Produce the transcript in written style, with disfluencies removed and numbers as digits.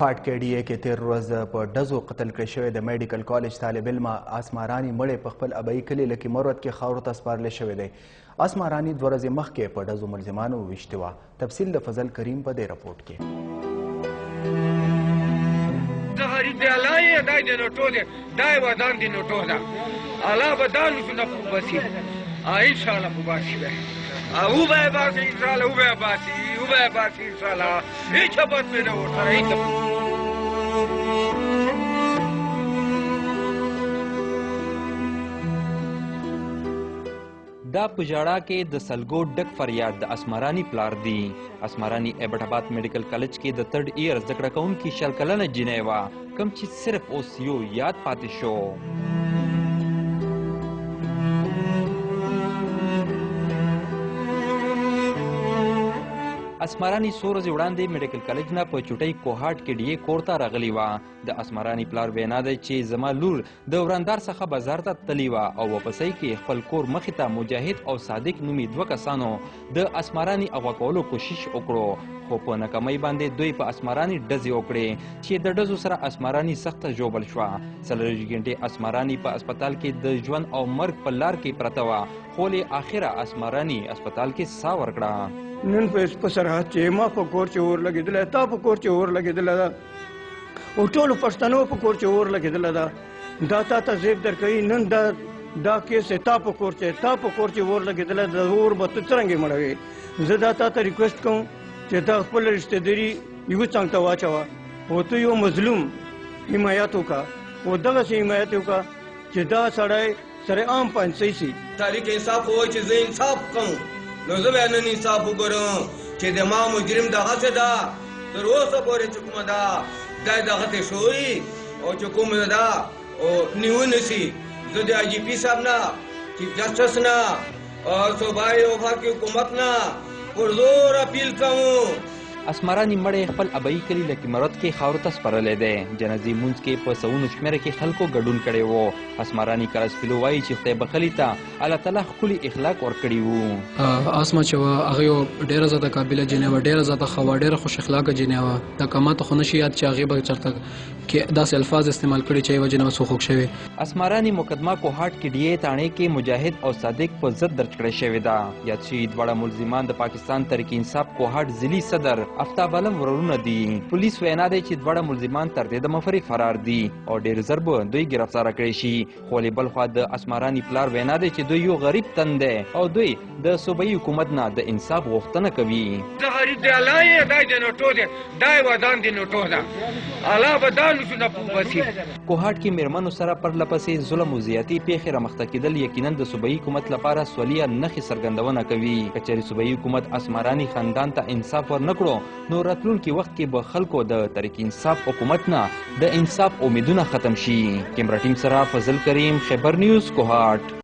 پاټ کې ډي اے کې تیر ورځ په ډزو قتل کړی شوی د میډیکل کالج طالب علم اسمارانی مړی په خپل ابایي کلي لکي مروت کې خاورو ته سپارلی شوی دی. اسمارانی 2 ورځې مخکې په ډزو ملزمانو وویشتې وه. تفصیل د فضل کریم په دې رپورټ کې. زه غریب دی الله یې دای د نوټو دی دا یې ودان دی نوټو ده الله به دا نوټونه په باسي انشاءالله په باسي به او به یې باسي انشاءالله او به یې باسي او به یې باسي انشاءالله هېڅ بد مې نه ورسره هېڅ دا په ژړا کې د سلګو ډک فریاد د اسمارانی پلار دی. اسمارانی ایبټ آباد میډیکل کالج کې د 3rd ایئر زده کړه کوونکي 40 کلنه جینۍ وه کوم چې صرف اوس یو یاد پاتې شو. اسمارانی څو ورځې وړاندې میډیکل کالج نه په چوټۍ کوهاټ کې ډي اے کور ته راغلې وه. د اسمارانی پلار وینا دی چې زما لور د ورندار څخه بازار ته تللې وه او واپسۍ کې خپل کور مخې ته مجاهد او صادق نومي 2 کسانو د اسمارانی اغوا کولو کوشش وکړو خو په ناکامۍ باندې دوی په اسمارانی ډزې وکړې چې د ډزو سره اسمارانی سخته ژوبل شوه. 4 غنټې اسمارانی په اسپتال کې د ژوند او مرګ په لار کې پرته وه خو له آخره اسمارانی اسپتال کې ساه ورکړه. نن په سرحد چې ما په کور چې اور لګېدلی تا په کور چې اور لګېدلی ده او ټولو پښتنو په کور چې اور لګېدلی ده دا تا ته زیب درکوي نن دا کیس تا په کور چې اور لګېدلی ده اور به ته څرنګې مړوې. زه دا تا ته ریکویسټ کوم چې تا خپله رشتهداري یوه څنګ ته واچوه او ته یو مظلوم حمایت وکړه او دغسې حمایت وکړه چې دا سړی سره عام پانسۍ شي. تحریک انصاف وایي چې زه انصاف کوم نو زه بیا نن انصاف وګورم چې د ما مجرم دغسې ده تر اوسه پورې چې کومه ده دا یې دغسې شوي او چې کومه ده او نیونه شي. زه د آی جي پي صاحب نه چیف جسټس نه صوبایي وفاقي حکومت نه پرزور اپیل کوم. اسمارانی مړی خپل ابایي کلي لکي مرود کې خاورو ته سپارلی دی. جنازې مونځ کې په سوونو شمېره کې خلکو ګډون کړی و. اسمارانی کرسپیلو وایي چې خدای بخلي ته الله تعالی ښکلي اخلاق ورکړي وو. اسما چې وه هغه یو ډېره زیاته قابله جینۍ وه ډېره زیاته ښه وه ډېره خوش اخلاقه جینۍ وه. دا که ماته خو نشي یاد چې هغې به چېرته کې داسې الفاظ استعمال کړي چې یوه جینۍ به څو خوږ شوې. اسمارانی مقدمه کوهاټ کې ډي اے تاڼې کې مجاهد او صادق په ضد درج کړی شوې ده. یاد شوي دواړه ملزمان د پاکستان تحریک انصاف کوهاټ ضلعي صدر افتاب عالم ورونه دي. پولیس وینا دی چې دواړه ملزمان تر دې دمه پورې فرار دي او ډېر ژر به دوی ګرفتاره کړی شي. خو له بل خوا د اسمارانی پلار وینا دی چې دوی یو غریب تن دی او دوی د صوبایي حکومت نه د انصاف غوښتنه کوي. زه غریب دی الله یې دای د نوټو دی دا یې ودان دی نوټو ده الله به دا نوټونه په باسي. کوهاټ کې میرمنو سره پرله پسې ظلم او زیاتي پیښې رامخته کېدل یقینا د صوبایي حکومت لپاره سولیه نښې څرګندونه کوي. که چېرې صوبایي حکومت اسمارانی خاندان ته انصاف ورنکړو نو راتلونکي وخت کې به خلکو د تحریک انصاف حکومت نه د انصاف امیدونه ختم شي. کیمرا ټیم سره فضل کریم، خیبر نیوز، کوهاټ.